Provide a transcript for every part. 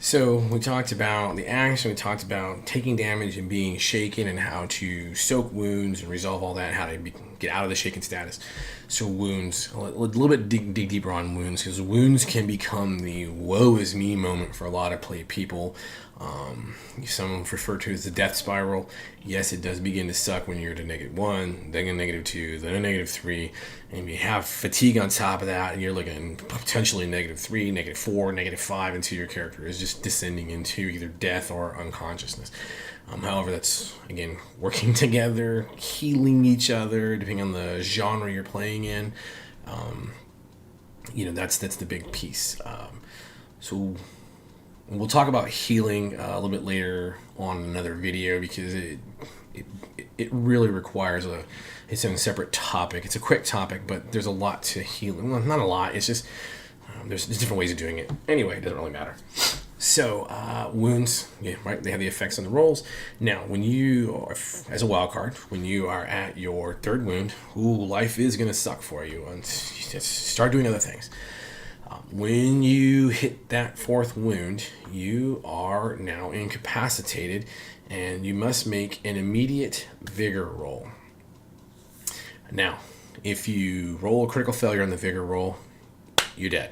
So we talked about the action, we talked about taking damage and being shaken and how to soak wounds and resolve all that, how to get out of the shaken status. So wounds, a little bit dig deeper on wounds, because wounds can become the woe is me moment for a lot of people. Some refer to it as the death spiral. Yes, it does begin to suck when you're to -1, then a -2, then a -3, and you have fatigue on top of that, and you're looking potentially -3, -4, -5 until your character is just descending into either death or unconsciousness. However, that's again working together, healing each other, depending on the genre you're playing in. That's the big piece. So we'll talk about healing a little bit later on in another video, because it really requires its own separate topic. It's a quick topic, but there's a lot to healing. Well, not a lot. It's just there's different ways of doing it. Anyway, it doesn't really matter. So wounds, yeah, right. They have the effects on the rolls. Now, when you are, as a wild card, when you are at your third wound, life is gonna suck for you, and just start doing other things. When you hit that fourth wound, you are now incapacitated, and you must make an immediate vigor roll. Now, if you roll a critical failure on the vigor roll, you're dead.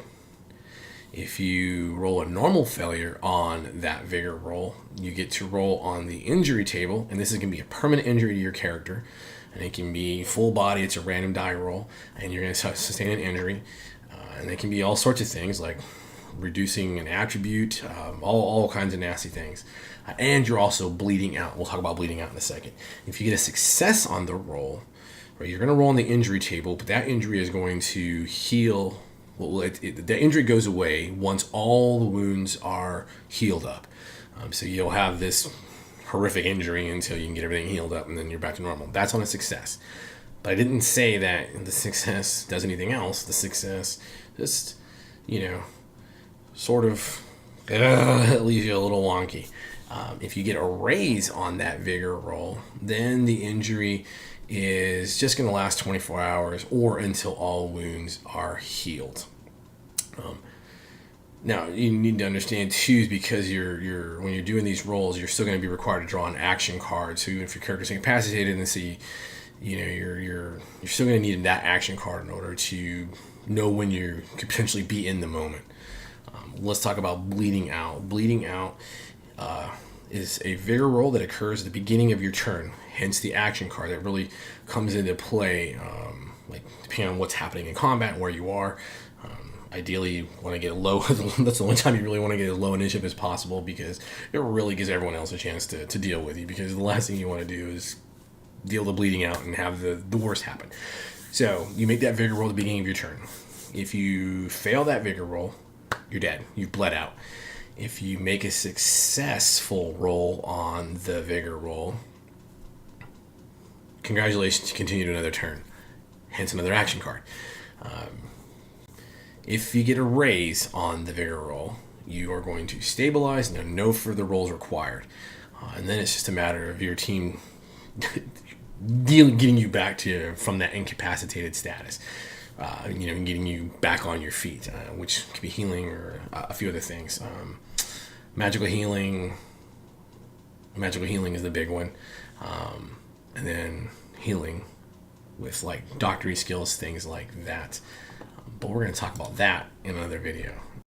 If you roll a normal failure on that vigor roll, you get to roll on the injury table, and this is going to be a permanent injury to your character, and it can be full body. It's a random die roll, and you're going to sustain an injury, and it can be all sorts of things like reducing an attribute, all kinds of nasty things, and you're also bleeding out. We'll talk about bleeding out in a second. If you get a success on the roll, right, you're going to roll on the injury table, but that injury is going to heal. Well, the injury goes away once all the wounds are healed up. So you'll have this horrific injury until you can get everything healed up, and then you're back to normal. That's on a success. But I didn't say that the success does anything else. The success just, sort of leaves you a little wonky. If you get a raise on that vigor roll, then the injury is just going to last 24 hours or until all wounds are healed. Now, you need to understand too, because when you're doing these rolls, you're still going to be required to draw an action card. So if your character's incapacitated, and see, you're still going to need that action card in order to know when you could potentially be in the moment. Let's talk about bleeding out. Bleeding out is a vigor roll that occurs at the beginning of your turn, hence the action card that really comes into play, depending on what's happening in combat, where you are. Ideally, you want to get low. That's the only time you really want to get as low initiative as possible, because it really gives everyone else a chance to deal with you, because the last thing you want to do is deal the bleeding out and have the worst happen. So you make that vigor roll at the beginning of your turn. If you fail that vigor roll, you're dead. You've bled out. If you make a successful roll on the vigor roll, congratulations, you continue to another turn, hence another action card. If you get a raise on the vigor roll, you are going to stabilize, and no further rolls required. And then it's just a matter of your team getting you back from that incapacitated status. Getting you back on your feet, which could be healing or a few other things. Magical healing is the big one, and then healing with like doctory skills, things like that. But we're going to talk about that in another video.